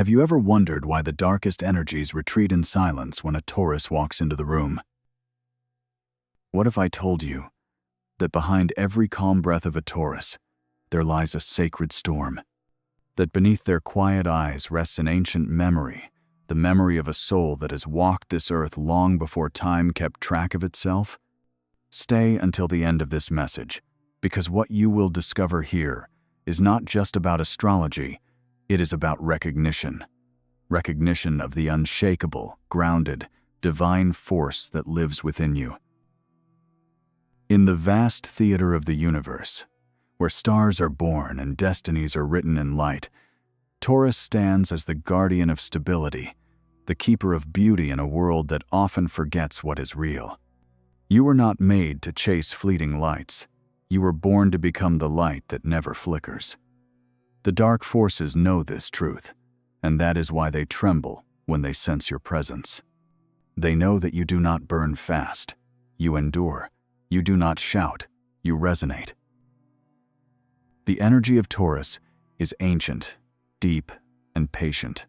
Have you ever wondered why the darkest energies retreat in silence when a Taurus walks into the room? What if I told you that behind every calm breath of a Taurus, there lies a sacred storm? That beneath their quiet eyes rests an ancient memory, the memory of a soul that has walked this earth long before time kept track of itself? Stay until the end of this message, because what you will discover here is not just about astrology, it is about recognition. Recognition of the unshakable, grounded, divine force that lives within you. In the vast theater of the universe, where stars are born and destinies are written in light, Taurus stands as the guardian of stability, the keeper of beauty in a world that often forgets what is real. You were not made to chase fleeting lights. You were born to become the light that never flickers. The dark forces know this truth, and that is why they tremble when they sense your presence. They know that you do not burn fast. You endure. You do not shout. You resonate. The energy of Taurus is ancient, deep, and patient.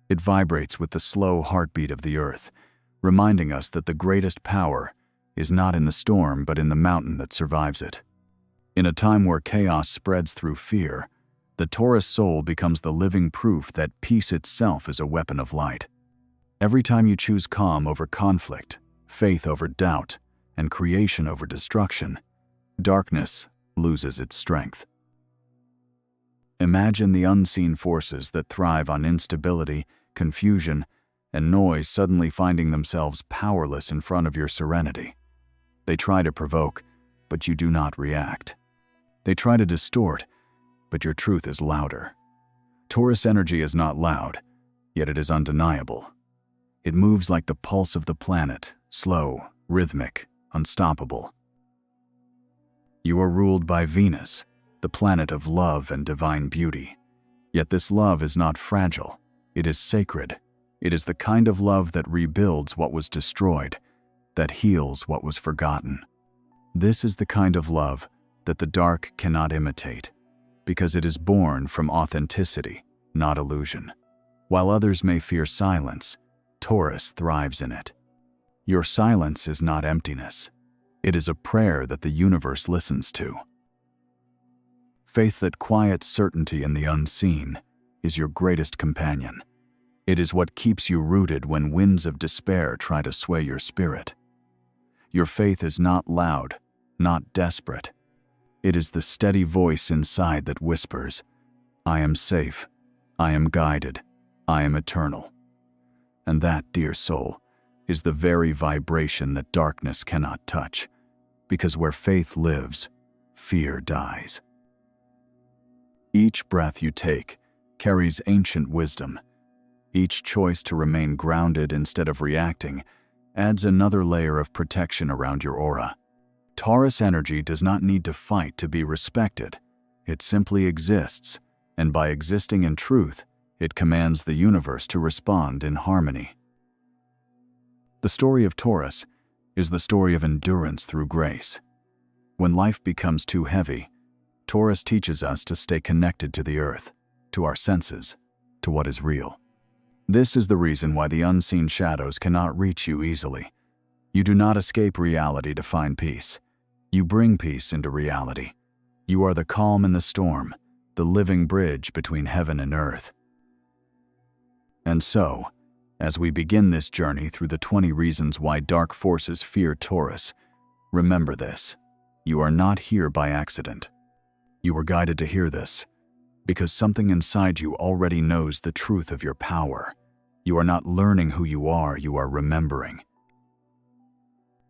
It vibrates with the slow heartbeat of the earth, reminding us that the greatest power is not in the storm but in the mountain that survives it. In a time where chaos spreads through fear, the Taurus soul becomes the living proof that peace itself is a weapon of light. Every time you choose calm over conflict, faith over doubt, and creation over destruction, darkness loses its strength. Imagine the unseen forces that thrive on instability, confusion, and noise suddenly finding themselves powerless in front of your serenity. They try to provoke, but you do not react. They try to distort, but your truth is louder. Taurus energy is not loud, yet it is undeniable. It moves like the pulse of the planet, slow, rhythmic, unstoppable. You are ruled by Venus, the planet of love and divine beauty. Yet this love is not fragile. It is sacred. It is the kind of love that rebuilds what was destroyed, that heals what was forgotten. This is the kind of love that the dark cannot imitate, because it is born from authenticity, not illusion. While others may fear silence, Taurus thrives in it. Your silence is not emptiness. It is a prayer that the universe listens to. Faith that quiets certainty in the unseen is your greatest companion. It is what keeps you rooted when winds of despair try to sway your spirit. Your faith is not loud, not desperate. It is the steady voice inside that whispers, "I am safe, I am guided, I am eternal." And that, dear soul, is the very vibration that darkness cannot touch, because where faith lives, fear dies. Each breath you take carries ancient wisdom. Each choice to remain grounded instead of reacting adds another layer of protection around your aura. Taurus energy does not need to fight to be respected. It simply exists, and by existing in truth, it commands the universe to respond in harmony. The story of Taurus is the story of endurance through grace. When life becomes too heavy, Taurus teaches us to stay connected to the earth, to our senses, to what is real. This is the reason why the unseen shadows cannot reach you easily. You do not escape reality to find peace. You bring peace into reality. You are the calm in the storm, the living bridge between heaven and earth. And so, as we begin this journey through the 20 reasons why dark forces fear Taurus, remember this: you are not here by accident. You were guided to hear this, because something inside you already knows the truth of your power. You are not learning who you are remembering.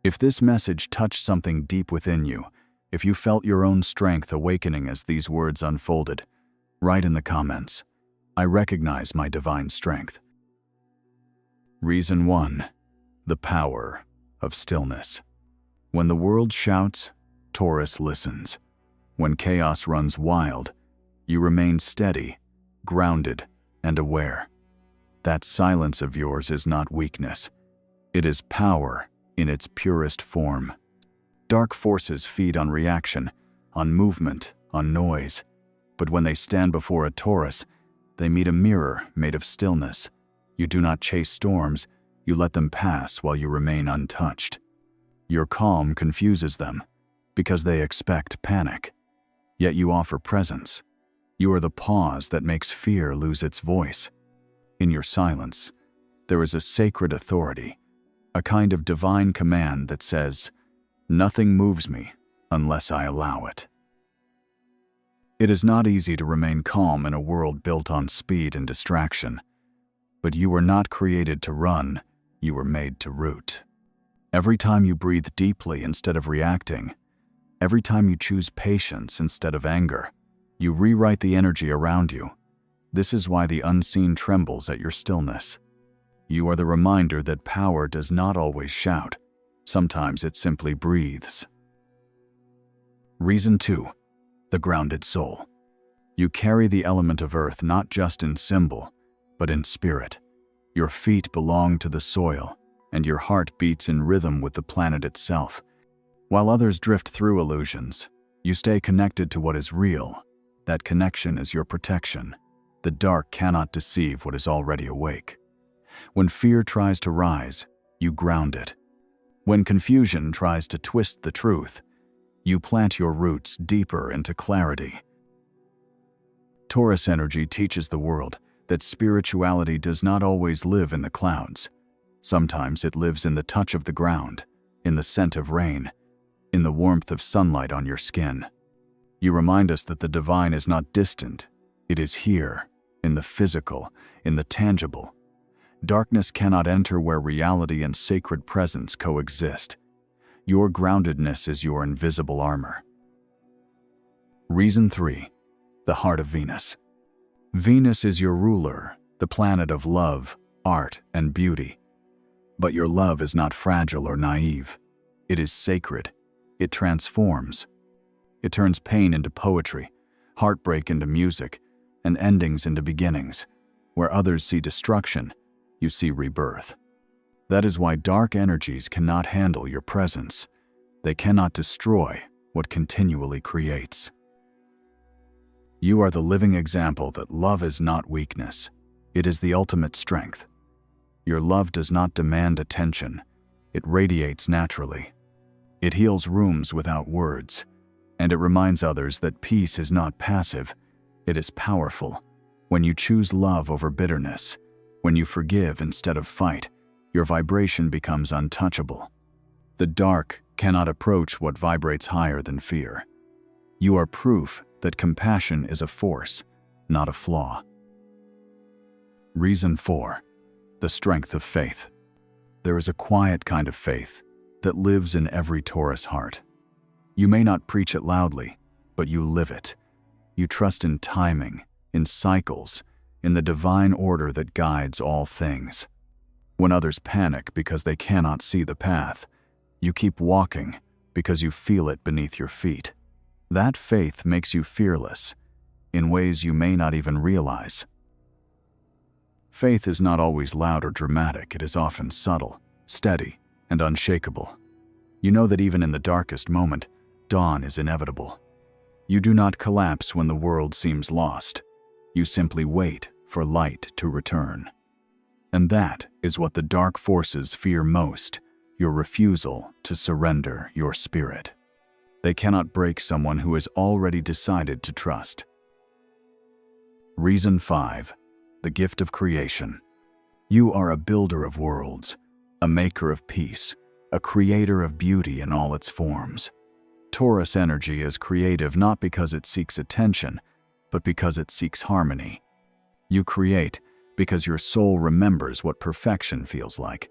If this message touched something deep within you, if you felt your own strength awakening as these words unfolded, write in the comments, "I recognize my divine strength." Reason 1. The power of stillness. When the world shouts, Taurus listens. When chaos runs wild, you remain steady, grounded, and aware. That silence of yours is not weakness. It is power in its purest form. Dark forces feed on reaction, on movement, on noise. But when they stand before a Taurus, they meet a mirror made of stillness. You do not chase storms, you let them pass while you remain untouched. Your calm confuses them, because they expect panic. Yet you offer presence. You are the pause that makes fear lose its voice. In your silence, there is a sacred authority, a kind of divine command that says, "Nothing moves me unless I allow it." It is not easy to remain calm in a world built on speed and distraction. But you were not created to run, you were made to root. Every time you breathe deeply instead of reacting, every time you choose patience instead of anger, you rewrite the energy around you. This is why the unseen trembles at your stillness. You are the reminder that power does not always shout. Sometimes it simply breathes. Reason 2. The grounded soul. You carry the element of earth not just in symbol, but in spirit. Your feet belong to the soil, and your heart beats in rhythm with the planet itself. While others drift through illusions, you stay connected to what is real. That connection is your protection. The dark cannot deceive what is already awake. When fear tries to rise, you ground it. When confusion tries to twist the truth, you plant your roots deeper into clarity. Taurus energy teaches the world that spirituality does not always live in the clouds. Sometimes it lives in the touch of the ground, in the scent of rain, in the warmth of sunlight on your skin. You remind us that the divine is not distant, it is here, in the physical, in the tangible. Darkness cannot enter where reality and sacred presence coexist. Your groundedness is your invisible armor. Reason 3. The heart of Venus. Venus is your ruler, the planet of love, art, and beauty. But your love is not fragile or naive. It is sacred. It transforms. It turns pain into poetry, heartbreak into music, and endings into beginnings. Where others see destruction, you see rebirth. That is why dark energies cannot handle your presence. They cannot destroy what continually creates. You are the living example that love is not weakness. It is the ultimate strength. Your love does not demand attention. It radiates naturally. It heals rooms without words, and it reminds others that peace is not passive. It is powerful. When you choose love over bitterness, when you forgive instead of fight, your vibration becomes untouchable. The dark cannot approach what vibrates higher than fear. You are proof that compassion is a force, not a flaw. Reason 4. The strength of faith. There is a quiet kind of faith that lives in every Taurus heart. You may not preach it loudly, but you live it. You trust in timing, in cycles, in the divine order that guides all things. When others panic because they cannot see the path, you keep walking because you feel it beneath your feet. That faith makes you fearless, in ways you may not even realize. Faith is not always loud or dramatic. It is often subtle, steady, and unshakable. You know that even in the darkest moment, dawn is inevitable. You do not collapse when the world seems lost. You simply wait for light to return. And that is what the dark forces fear most, your refusal to surrender your spirit. They cannot break someone who has already decided to trust. Reason 5. The gift of creation. You are a builder of worlds, a maker of peace, a creator of beauty in all its forms. Taurus energy is creative not because it seeks attention, but because it seeks harmony. You create because your soul remembers what perfection feels like,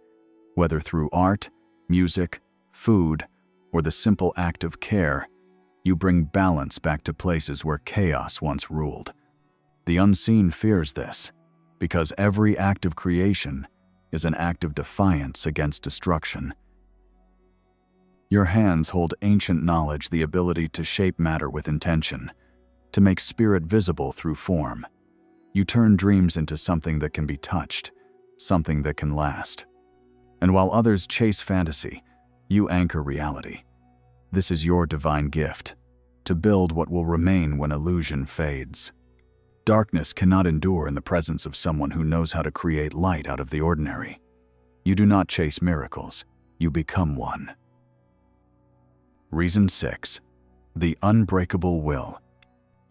whether through art, music, food, or the simple act of care. You bring balance back to places where chaos once ruled. The unseen fears this, because every act of creation is an act of defiance against destruction. Your hands hold ancient knowledge, the ability to shape matter with intention, to make spirit visible through form. You turn dreams into something that can be touched, something that can last. And while others chase fantasy, you anchor reality. This is your divine gift, to build what will remain when illusion fades. Darkness cannot endure in the presence of someone who knows how to create light out of the ordinary. You do not chase miracles, you become one. Reason 6. The unbreakable will.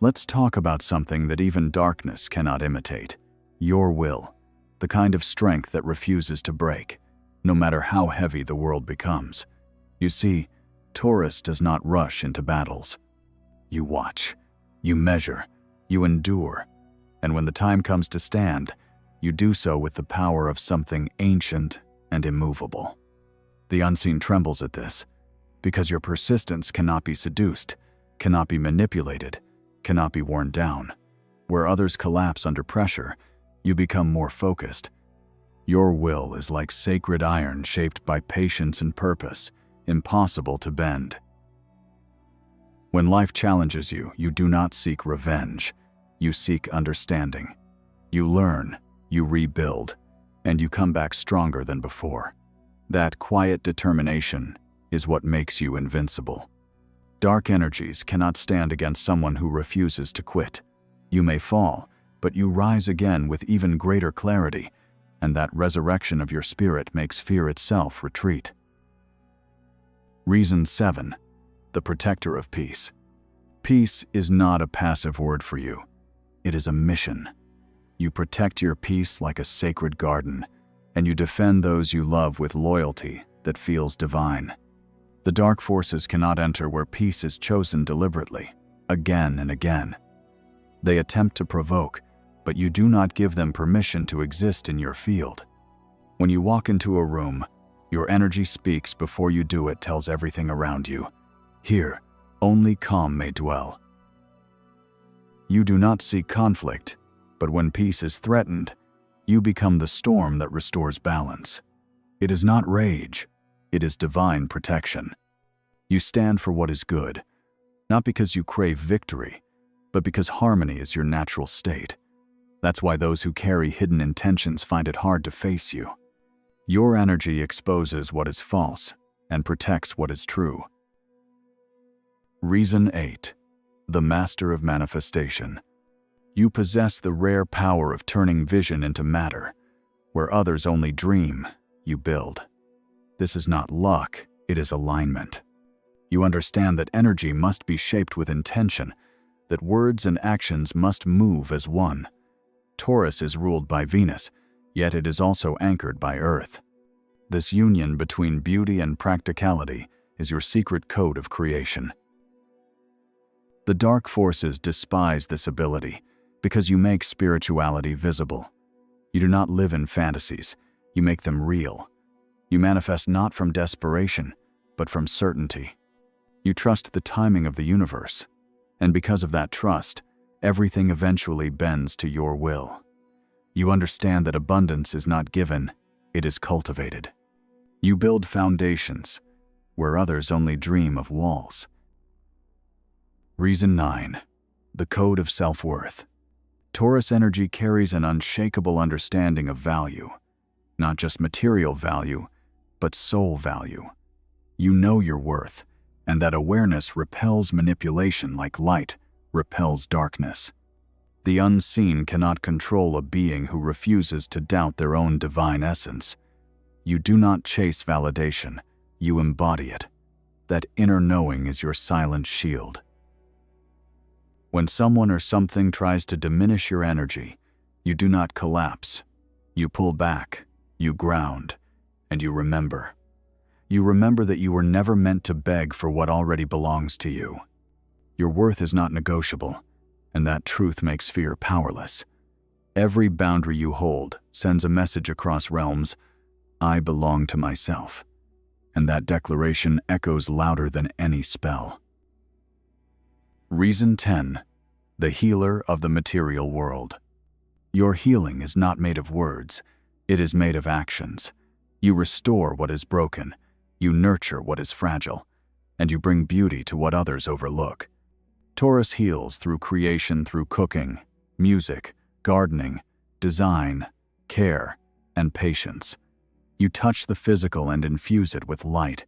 Let's talk about something that even darkness cannot imitate. Your will. The kind of strength that refuses to break, no matter how heavy the world becomes. You see, Taurus does not rush into battles. You watch, you measure, you endure, and when the time comes to stand, you do so with the power of something ancient and immovable. The unseen trembles at this, because your persistence cannot be seduced, cannot be manipulated, cannot be worn down. Where others collapse under pressure, you become more focused. Your will is like sacred iron shaped by patience and purpose, impossible to bend. When life challenges you, you do not seek revenge. You seek understanding. You learn, you rebuild, and you come back stronger than before. That quiet determination is what makes you invincible. Dark energies cannot stand against someone who refuses to quit. You may fall, but you rise again with even greater clarity, and that resurrection of your spirit makes fear itself retreat. Reason 7. The protector of peace. Peace is not a passive word for you. It is a mission. You protect your peace like a sacred garden, and you defend those you love with loyalty that feels divine. The dark forces cannot enter where peace is chosen deliberately, again and again. They attempt to provoke, but you do not give them permission to exist in your field. When you walk into a room, your energy speaks before you do. It tells everything around you. Here, only calm may dwell. You do not seek conflict, but when peace is threatened, you become the storm that restores balance. It is not rage, it is divine protection. You stand for what is good, not because you crave victory, but because harmony is your natural state. That's why those who carry hidden intentions find it hard to face you. Your energy exposes what is false and protects what is true. Reason 8. The master of manifestation. You possess the rare power of turning vision into matter. Where others only dream, you build. This is not luck, it is alignment. You understand that energy must be shaped with intention, that words and actions must move as one. Taurus is ruled by Venus, yet it is also anchored by Earth. This union between beauty and practicality is your secret code of creation. The dark forces despise this ability because you make spirituality visible. You do not live in fantasies, you make them real. You manifest not from desperation, but from certainty. You trust the timing of the universe, and because of that trust, everything eventually bends to your will. You understand that abundance is not given, it is cultivated. You build foundations where others only dream of walls. Reason 9. The code of self-worth. Taurus energy carries an unshakable understanding of value, not just material value, but soul value. You know your worth, and that awareness repels manipulation like light repels darkness. The unseen cannot control a being who refuses to doubt their own divine essence. You do not chase validation, you embody it. That inner knowing is your silent shield. When someone or something tries to diminish your energy, you do not collapse. You pull back, you ground, and you remember. You remember that you were never meant to beg for what already belongs to you. Your worth is not negotiable, and that truth makes fear powerless. Every boundary you hold sends a message across realms: I belong to myself. And that declaration echoes louder than any spell. Reason 10. The healer of the material world. Your healing is not made of words, it is made of actions. You restore what is broken, you nurture what is fragile, and you bring beauty to what others overlook. Taurus heals through creation, through cooking, music, gardening, design, care, and patience. You touch the physical and infuse it with light.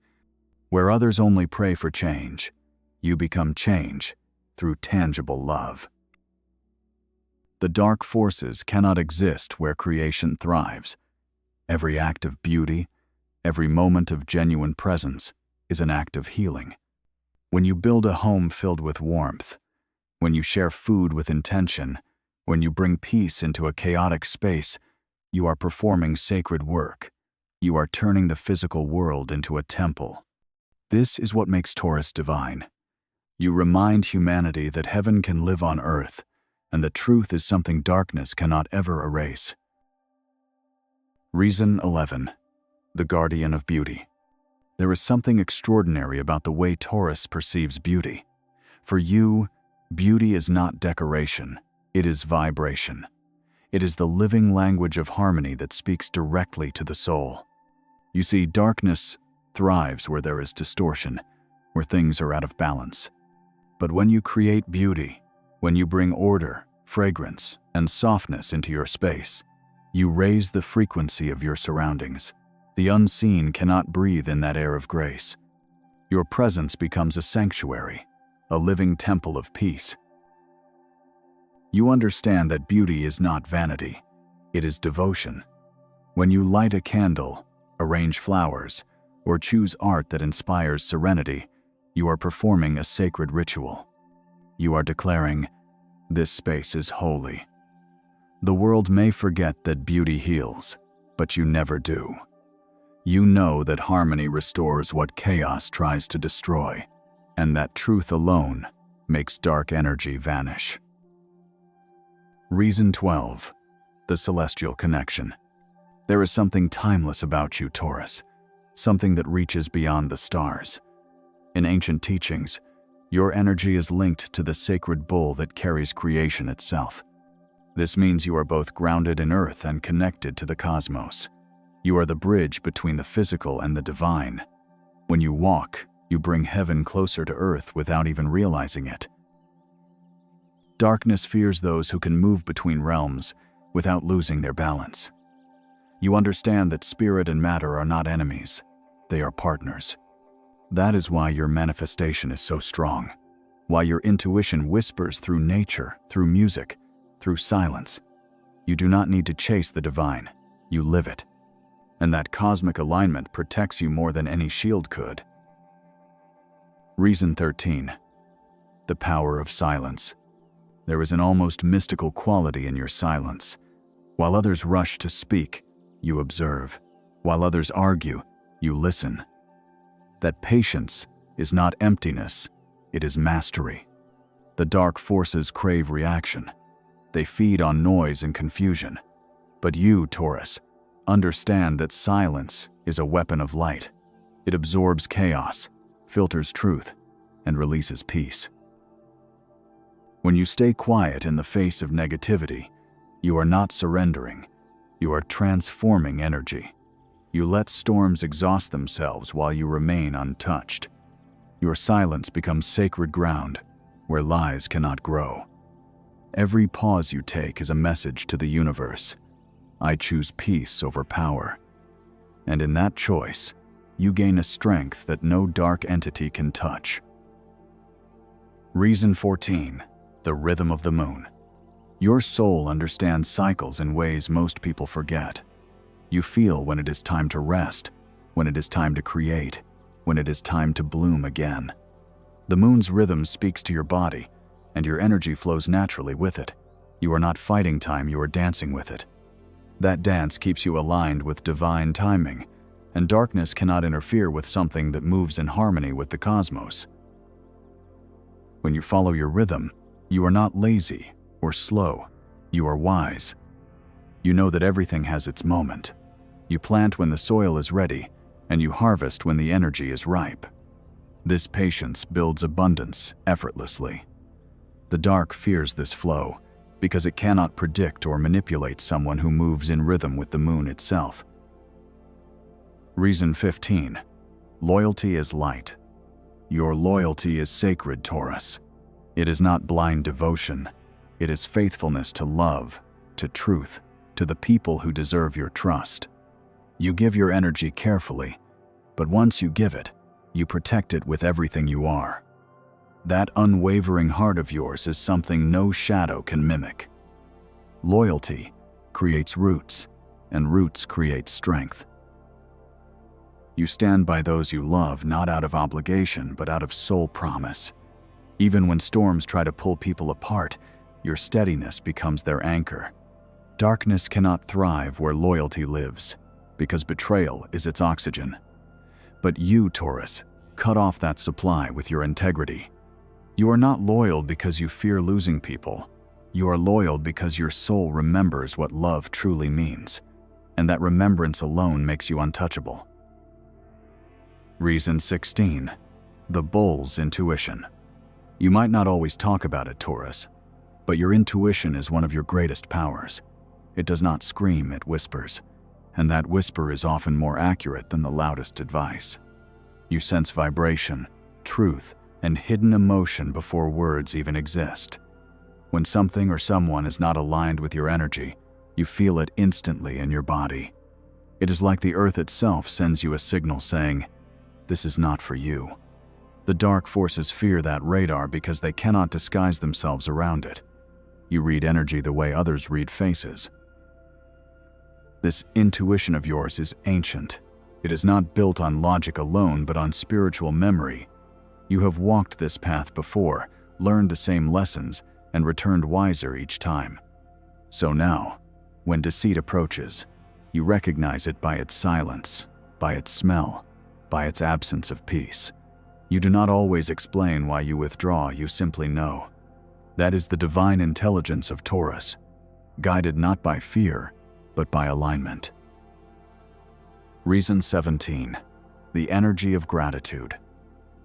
Where others only pray for change, you become change through tangible love. The dark forces cannot exist where creation thrives. Every act of beauty, every moment of genuine presence is an act of healing. When you build a home filled with warmth, when you share food with intention, when you bring peace into a chaotic space, you are performing sacred work. You are turning the physical world into a temple. This is what makes Taurus divine. You remind humanity that heaven can live on earth, and the truth is something darkness cannot ever erase. Reason 11. The guardian of beauty. There is something extraordinary about the way Taurus perceives beauty. For you, beauty is not decoration, it is vibration. It is the living language of harmony that speaks directly to the soul. You see, darkness thrives where there is distortion, where things are out of balance. But when you create beauty, when you bring order, fragrance, and softness into your space, you raise the frequency of your surroundings. The unseen cannot breathe in that air of grace. Your presence becomes a sanctuary, a living temple of peace. You understand that beauty is not vanity, it is devotion. When you light a candle, arrange flowers, or choose art that inspires serenity, you are performing a sacred ritual. You are declaring, "This space is holy." The world may forget that beauty heals, but you never do. You know that harmony restores what chaos tries to destroy, and that truth alone makes dark energy vanish. Reason 12. The celestial connection. There is something timeless about you, Taurus, something that reaches beyond the stars. In ancient teachings, your energy is linked to the sacred bull that carries creation itself. This means you are both grounded in earth and connected to the cosmos. You are the bridge between the physical and the divine. When you walk, you bring heaven closer to earth without even realizing it. Darkness fears those who can move between realms without losing their balance. You understand that spirit and matter are not enemies, they are partners. That is why your manifestation is so strong, why your intuition whispers through nature, through music, through silence. You do not need to chase the divine, you live it. And that cosmic alignment protects you more than any shield could. Reason 13. The power of silence. There is an almost mystical quality in your silence. While others rush to speak, you observe. While others argue, you listen. That patience is not emptiness, it is mastery. The dark forces crave reaction. They feed on noise and confusion. But you, Taurus, understand that silence is a weapon of light. It absorbs chaos, filters truth, and releases peace. When you stay quiet in the face of negativity, you are not surrendering, you are transforming energy. You let storms exhaust themselves while you remain untouched. Your silence becomes sacred ground where lies cannot grow. Every pause you take is a message to the universe. I choose peace over power. And in that choice, you gain a strength that no dark entity can touch. Reason 14. The rhythm of the moon. Your soul understands cycles in ways most people forget. You feel when it is time to rest, when it is time to create, when it is time to bloom again. The moon's rhythm speaks to your body, and your energy flows naturally with it. You are not fighting time, you are dancing with it. That dance keeps you aligned with divine timing, and darkness cannot interfere with something that moves in harmony with the cosmos. When you follow your rhythm, you are not lazy or slow, you are wise. You know that everything has its moment. You plant when the soil is ready, and you harvest when the energy is ripe. This patience builds abundance effortlessly. The dark fears this flow because it cannot predict or manipulate someone who moves in rhythm with the moon itself. Reason 15. Loyalty is light. Your loyalty is sacred, Taurus. It is not blind devotion. It is faithfulness to love, to truth, to the people who deserve your trust. You give your energy carefully, but once you give it, you protect it with everything you are. That unwavering heart of yours is something no shadow can mimic. Loyalty creates roots, and roots create strength. You stand by those you love not out of obligation but out of soul promise. Even when storms try to pull people apart, your steadiness becomes their anchor. Darkness cannot thrive where loyalty lives, because betrayal is its oxygen. But you, Taurus, cut off that supply with your integrity. You are not loyal because you fear losing people. You are loyal because your soul remembers what love truly means, and that remembrance alone makes you untouchable. Reason 16. The bull's intuition. You might not always talk about it, Taurus, but your intuition is one of your greatest powers. It does not scream, it whispers, and that whisper is often more accurate than the loudest advice. You sense vibration, truth, and hidden emotion before words even exist. When something or someone is not aligned with your energy, you feel it instantly in your body. It is like the earth itself sends you a signal saying, "This is not for you." The dark forces fear that radar because they cannot disguise themselves around it. You read energy the way others read faces. This intuition of yours is ancient. It is not built on logic alone, but on spiritual memory. You have walked this path before, learned the same lessons, and returned wiser each time. So now, when deceit approaches, you recognize it by its silence, by its smell, by its absence of peace. You do not always explain why you withdraw, you simply know. That is the divine intelligence of Taurus, guided not by fear, but by alignment. Reason 17. The energy of gratitude.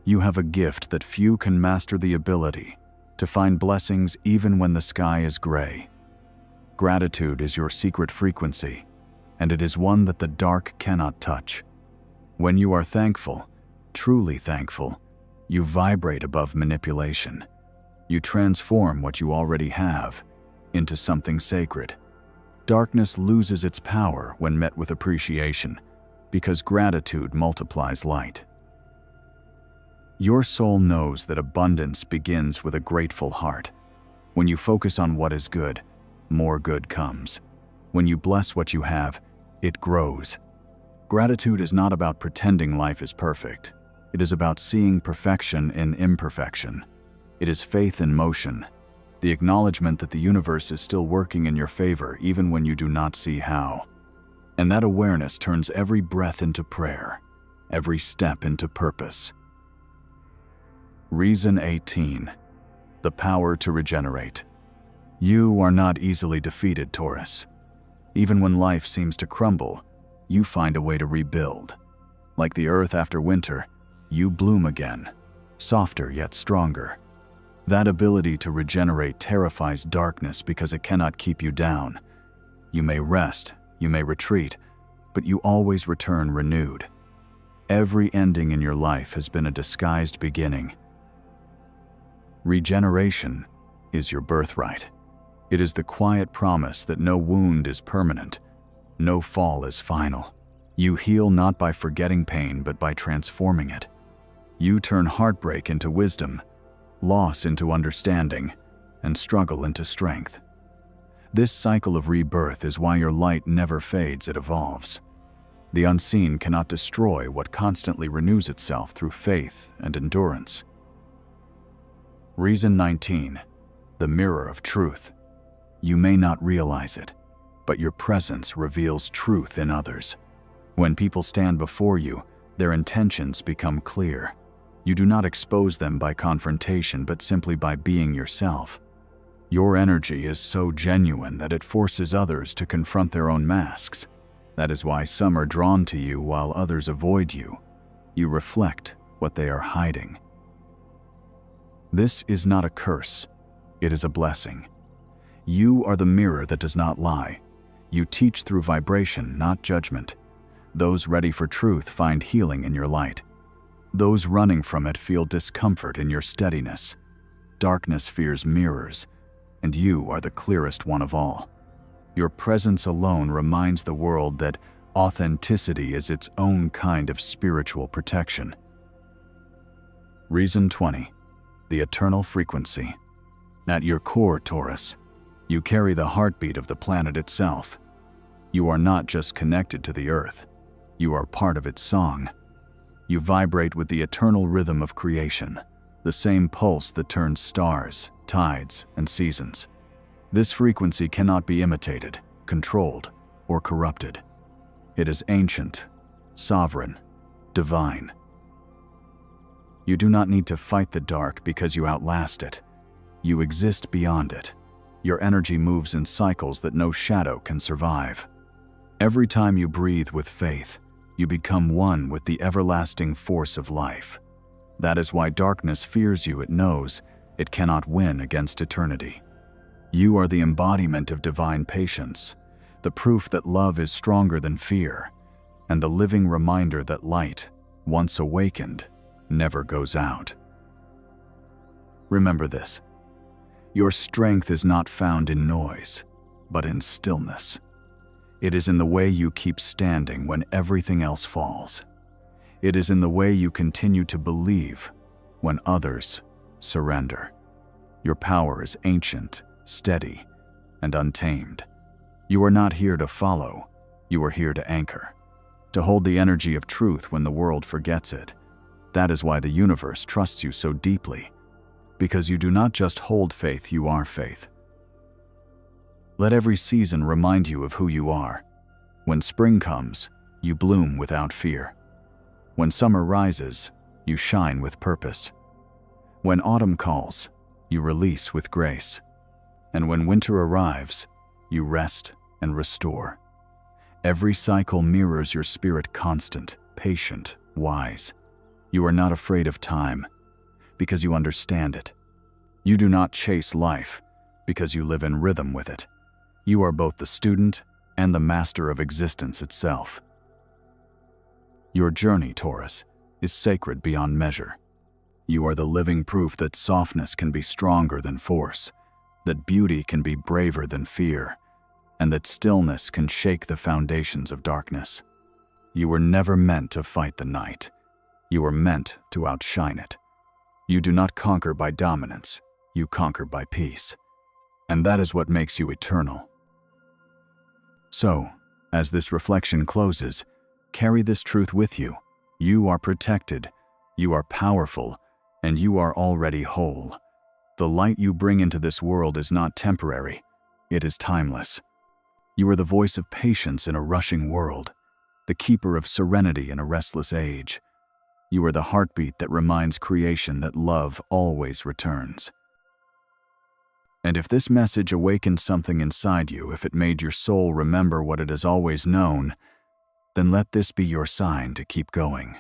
You have a gift that few can master, the ability to find blessings even when the sky is gray. Gratitude is your secret frequency, and it is one that the dark cannot touch. When you are thankful, truly thankful, you vibrate above manipulation. You transform what you already have into something sacred. Darkness loses its power when met with appreciation, because gratitude multiplies light. Your soul knows that abundance begins with a grateful heart. When you focus on what is good, more good comes. When you bless what you have, it grows. Gratitude is not about pretending life is perfect. It is about seeing perfection in imperfection. It is faith in motion, the acknowledgement that the universe is still working in your favor even when you do not see how. And that awareness turns every breath into prayer, every step into purpose. Reason 18. The power to regenerate. You are not easily defeated, Taurus. Even when life seems to crumble, you find a way to rebuild. Like the earth after winter, you bloom again, softer yet stronger. That ability to regenerate terrifies darkness because it cannot keep you down. You may rest, you may retreat, but you always return renewed. Every ending in your life has been a disguised beginning. Regeneration is your birthright. It is the quiet promise that no wound is permanent, no fall is final. You heal not by forgetting pain, but by transforming it. You turn heartbreak into wisdom, loss into understanding, and struggle into strength. This cycle of rebirth is why your light never fades, it evolves. The unseen cannot destroy what constantly renews itself through faith and endurance. Reason 19. The mirror of truth. You may not realize it, but your presence reveals truth in others. When people stand before you, their intentions become clear. You do not expose them by confrontation, but simply by being yourself. Your energy is so genuine that it forces others to confront their own masks. That is why some are drawn to you while others avoid you. You reflect what they are hiding. This is not a curse, it is a blessing. You are the mirror that does not lie. You teach through vibration, not judgment. Those ready for truth find healing in your light. Those running from it feel discomfort in your steadiness. Darkness fears mirrors, and you are the clearest one of all. Your presence alone reminds the world that authenticity is its own kind of spiritual protection. Reason 20. The eternal frequency. At your core, Taurus, You carry the heartbeat of the planet itself. You are not just connected to the earth. You are part of its song. You vibrate with the eternal rhythm of creation, the same pulse that turns stars, tides, and seasons. This frequency cannot be imitated, controlled, or corrupted. It is ancient, sovereign, divine. You do not need to fight the dark because you outlast it. You exist beyond it. Your energy moves in cycles that no shadow can survive. Every time you breathe with faith, you become one with the everlasting force of life. That is why darkness fears you. It knows it cannot win against eternity. You are the embodiment of divine patience, the proof that love is stronger than fear, and the living reminder that light, once awakened, never goes out. Remember this: your strength is not found in noise, but in stillness. It is in the way you keep standing when everything else falls. It is in the way you continue to believe when others surrender. Your power is ancient, steady, and untamed. You are not here to follow, you are here to anchor, to hold the energy of truth when the world forgets it. That is why the universe trusts you so deeply, because you do not just hold faith, you are faith. Let every season remind you of who you are. When spring comes, you bloom without fear. When summer rises, you shine with purpose. When autumn calls, you release with grace. And when winter arrives, you rest and restore. Every cycle mirrors your spirit, constant, patient, wise. You are not afraid of time, because you understand it. You do not chase life, because you live in rhythm with it. You are both the student and the master of existence itself. Your journey, Taurus, is sacred beyond measure. You are the living proof that softness can be stronger than force, that beauty can be braver than fear, and that stillness can shake the foundations of darkness. You were never meant to fight the night. You were meant to outshine it. You do not conquer by dominance, you conquer by peace. And that is what makes you eternal. So, as this reflection closes, carry this truth with you. You are protected, you are powerful, and you are already whole. The light you bring into this world is not temporary, it is timeless. You are the voice of patience in a rushing world, the keeper of serenity in a restless age. You are the heartbeat that reminds creation that love always returns. And if this message awakened something inside you, if it made your soul remember what it has always known, then let this be your sign to keep going.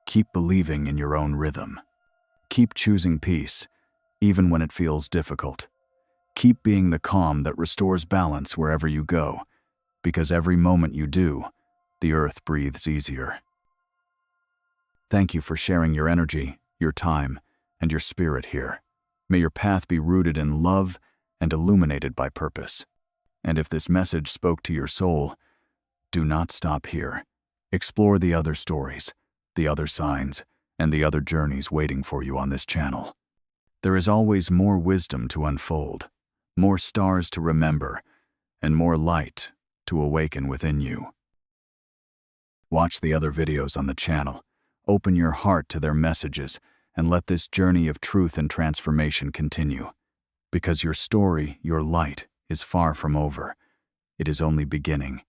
Keep believing in your own rhythm. Keep choosing peace, even when it feels difficult. Keep being the calm that restores balance wherever you go, because every moment you do, the earth breathes easier. Thank you for sharing your energy, your time, and your spirit here. May your path be rooted in love and illuminated by purpose. And if this message spoke to your soul, do not stop here. Explore the other stories, the other signs, and the other journeys waiting for you on this channel. There is always more wisdom to unfold, more stars to remember, and more light to awaken within you. Watch the other videos on the channel. Open your heart to their messages and let this journey of truth and transformation continue. Because your story, your light, is far from over. It is only beginning.